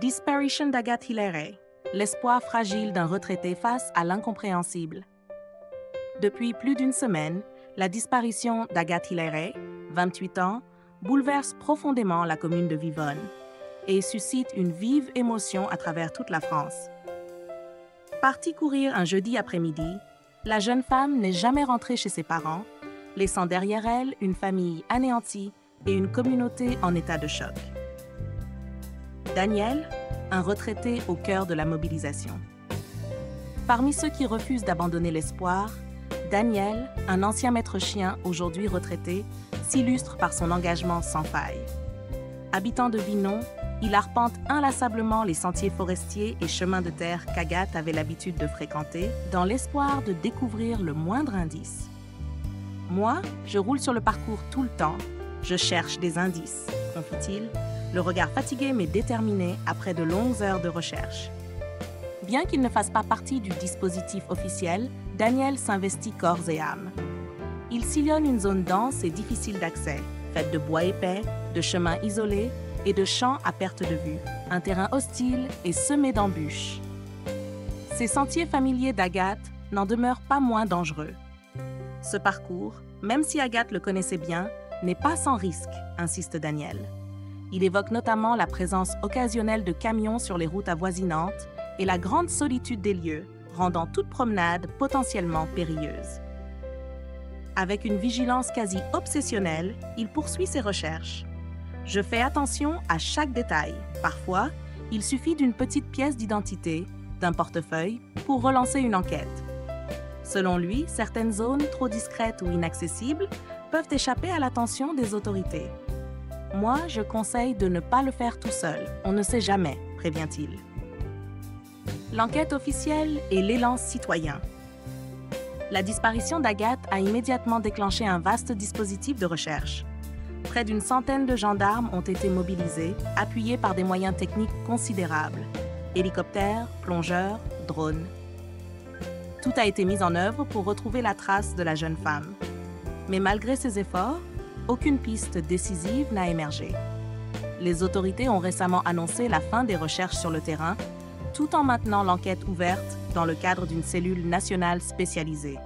Disparition d'Agathe Hillary, l'espoir fragile d'un retraité face à l'incompréhensible. Depuis plus d'une semaine, la disparition d'Agathe Hillary, 28 ans, bouleverse profondément la commune de Vivonne et suscite une vive émotion à travers toute la France. Partie courir un jeudi après-midi, la jeune femme n'est jamais rentrée chez ses parents, laissant derrière elle une famille anéantie et une communauté en état de choc. Daniel, un retraité au cœur de la mobilisation. Parmi ceux qui refusent d'abandonner l'espoir, Daniel, un ancien maître chien aujourd'hui retraité, s'illustre par son engagement sans faille. Habitant de Vinon, il arpente inlassablement les sentiers forestiers et chemins de terre qu'Agathe avait l'habitude de fréquenter dans l'espoir de découvrir le moindre indice. Moi, je roule sur le parcours tout le temps. Je cherche des indices, confie-t-il, le regard fatigué mais déterminé après de longues heures de recherche. Bien qu'il ne fasse pas partie du dispositif officiel, Daniel s'investit corps et âme. Il sillonne une zone dense et difficile d'accès, faite de bois épais, de chemins isolés et de champs à perte de vue, un terrain hostile et semé d'embûches. Ces sentiers familiers d'Agathe n'en demeurent pas moins dangereux. Ce parcours, même si Agathe le connaissait bien, n'est pas sans risque, insiste Daniel. Il évoque notamment la présence occasionnelle de camions sur les routes avoisinantes et la grande solitude des lieux, rendant toute promenade potentiellement périlleuse. Avec une vigilance quasi obsessionnelle, il poursuit ses recherches. Je fais attention à chaque détail. Parfois, il suffit d'une petite pièce d'identité, d'un portefeuille, pour relancer une enquête. Selon lui, certaines zones trop discrètes ou inaccessibles peuvent échapper à l'attention des autorités. Moi, je conseille de ne pas le faire tout seul. On ne sait jamais, prévient-il. L'enquête officielle et l'élan citoyen. La disparition d'Agathe a immédiatement déclenché un vaste dispositif de recherche. Près d'une centaine de gendarmes ont été mobilisés, appuyés par des moyens techniques considérables. Hélicoptères, plongeurs, drones. Tout a été mis en œuvre pour retrouver la trace de la jeune femme. Mais malgré ces efforts, aucune piste décisive n'a émergé. Les autorités ont récemment annoncé la fin des recherches sur le terrain, tout en maintenant l'enquête ouverte dans le cadre d'une cellule nationale spécialisée.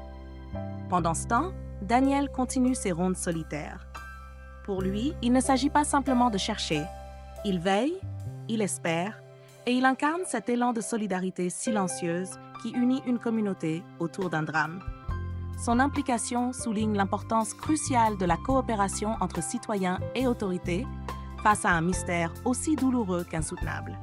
Pendant ce temps, Daniel continue ses rondes solitaires. Pour lui, il ne s'agit pas simplement de chercher. Il veille, il espère, et il incarne cet élan de solidarité silencieuse qui unit une communauté autour d'un drame. Son implication souligne l'importance cruciale de la coopération entre citoyens et autorités face à un mystère aussi douloureux qu'insoutenable.